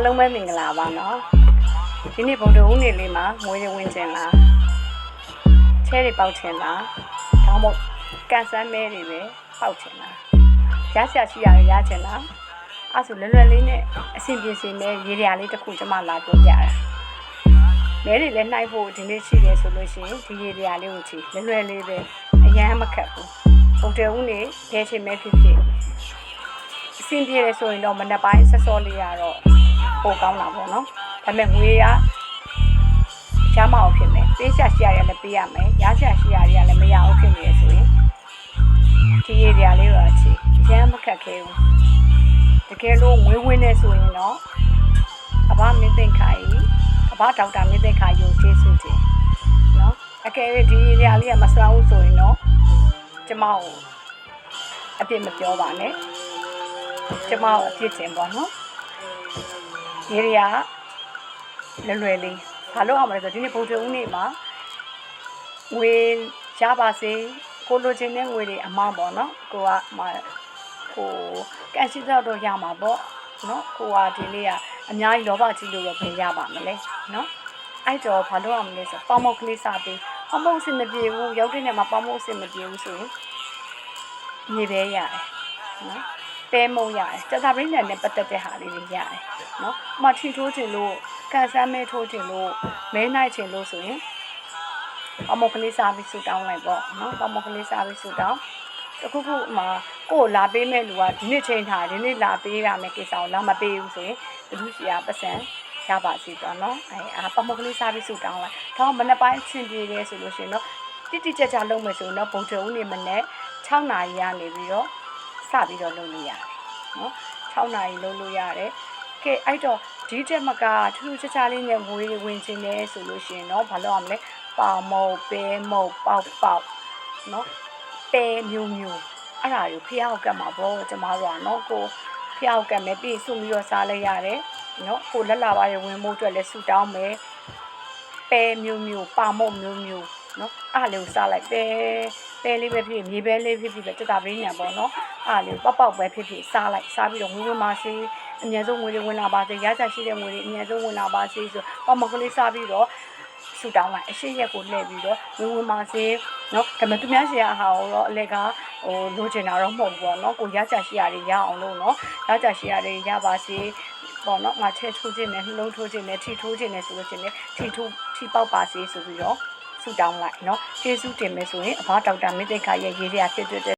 လုံးပဲမင်္ဂလာပါနော်ဒီနေ့ဗုဒ္ဓဦးနေ့လေးမှာငွေတွေဝင်ကျင်လားချဲတွေပေါက်ချင်လားဒါမှမဟုတ်ကန်ဆန်းမဲတွေပဲပေါက်ချင်လားရရှာရှိရရချင်လားအဲ့ဆိုလွယ်လွယ်လေးနဲ့အဆင်ပြေစေမဲ့ရေရာလေးတစ်ခုကျမလာပြောပြတာမဲတွေလည်းနှိုက်ဖို့ဒီနေ့ရှိတယ်ဆိုလို့ရှိရင်ဒီရေရာလေးကိုချီလွယ်လွယ်လေးပဲအရန်မခက်ဘူးဗုဒ္ဓဦးနေ့ဒဲချင်မဲဖြစ်ဖြစ်အဆင်ပြေတယ်ဆိုရင်တော့မနက်ပိုင်းစောစောလေးရတော့ပိုကောင်းတာပေါ့နော်ဒါပေမဲ့ငွေရရမအောင်ဖြစ်မယ်ပေးရှာရှိရတယ်လည်းပေးရမယ်ရရှာရှိရတယ်လည်းမရအောင်ဖြစ်နေရဆိုရင်ဒီရေပြာလေးတော့ချီအရန်မခက်ခဲဘူးတကယ်လို့ငွေဝင်နေဆိုရင်တော့အဘမင်းသိမ့်ခိုင်အဘဒေါက်တာမင်းသိမ့်ခိုင်ကိုကျေးဇူးတင်နော်အကယ်၍ဒီရေပြာလေးကမစွမ်းဘူးဆိုရင်တော့ကျမကိုအပြစ်မပြောပါနဲ့ကျမကိုအပြစ်တင်ပေါ့နော်ရေရလွယ်လေးဘာလို့အောင်မလဲဆိုဒီနေ့ဗုဒ္ဓဦးနေ့မှာငွေရပါစေကိုလိုချင်တဲ့ငွေတွေအမောင်းပေါ့နော်ကိုကကိုကန်ရှိတော့ရမှာပေါ့နော်ကိုကဒီနေ့ကအများကြီးလောဘကြီးလို့တော့ဘယ်ရပါမလဲနော်အဲ့တော့ဘာလို့အောင်မလဲဆိုပေါမုတ်ကလေးစားပြီးပေါမုတ်စင်မပြေဘူးရောက်တဲ့နေရာမှာပေါမုတ်စင်မပြေဘူးဆိုရင်မြေပဲရတယ်နော်ပဲမုံရတယ်စတာပရင်းနဲ့ပတ်သက်တဲ့ဟာလေးတွေရတယ်နော်မှထီထိုးချင်လို့ကန်ဆန်းမဲထိုးချင်လို့မဲနိုင်ချင်လို့ဆိုရင်ပေါမုတ်ကလေးစားပြီးဆူတောင်းလိုက်ပေါ့နော်ပေါမုတ်ကလေးစားပြီးဆူတောင်းတခုခုမှာကိုယ်လာပေးမဲ့လူကဒီနေ့ချိန်ထားဒီနေ့လာပေးရမယ်ကိစ္စကိုလာမပေးဘူးဆိုရင်ဘယ်သူရှိရပတ်စံရပါစီတော့နော်ပေါမုတ်ကလေးစားပြီးဆူတောင်းလိုက်ဒါမှမနေ့ပိုင်းချင်းပြေတယ်ဆိုလို့ရှိရင်တော့တိတိကျကျလုပ်မယ်ဆိုရင်တော့ဗုဒ္ဓဦးနေ့မနေ့6နာရီရနေပြီးတော့စပြီးတော့လုပ်လို့ရတယ်နော်6နာရီလုပ်လို့ရတယ်ကဲအဲ့တော့ဒီတက်မကထူးထူးခြားခြားလေးနဲ့ငွေဝင်ခြင်းလဲဆိုလို့ရှိရင်တော့ဘာလို့ရမလဲပေါမုတ်ပဲမုတ်ပေါက်နော်ပဲမျိုးမျိုးအဲ့ဒါကိုဖျောက်ကတ်မှာပေါ့ကျမတို့ကနော်ကိုဖျောက်ကတ်မယ်ပြီးစုပြီးတော့စားလိုက်ရတယ်နော်ကိုလက်လာပါရဝင်မှုအတွက်လဲဆူတောင်းမယ်ပဲမျိုးပေါမုတ်မျိုးနော်အားလေးကိုစားလိုက်ပဲလေးပဲဖြစ်မြေပဲလေးဖြစ်ပဲတက်တာပရင်းညာပေါ့နော်အားလေးပေါက်ပဲဖြစ်စားလိုက်စားပြီးတော့ငွေဝင်ပါစေအများဆုံးငွေတွေဝင်လာပါစေရကြရှိတဲ့ငွေတွေအများဆုံးဝင်လာပါစေဆိုပေါမုတ်ကလေးစားပြီးတော့ဆူတောင်းလိုက်အရှိရက်ကိုလှည့်ပြီးတော့ဝင်ပါစေနော်ဒါပေမဲ့သူများရှိရဟာတော့အလက်ကလိုချင်တာတော့မဟုတ်ဘူးပေါ့နော်ကိုရကြရှိရတယ်ရအောင်လို့နော်ရကြရှိရတယ်ရပါစေပေါ့နော်ငါချက်ထိုးခြင်းနဲ့နှလုံးထိုးခြင်းနဲ့ထီထိုးခြင်းနဲ့ဆိုလို့ရှိရင်ထီပေါက်ပါစေဆိုပြီးတော့ဆူတောင်းလိုက်နော်ကျေးဇူးတင်မယ်ဆိုရင်အဘဒေါက်တာမင်းသိက္ခာရဲ့ရေးစရာဖြစ်တဲ့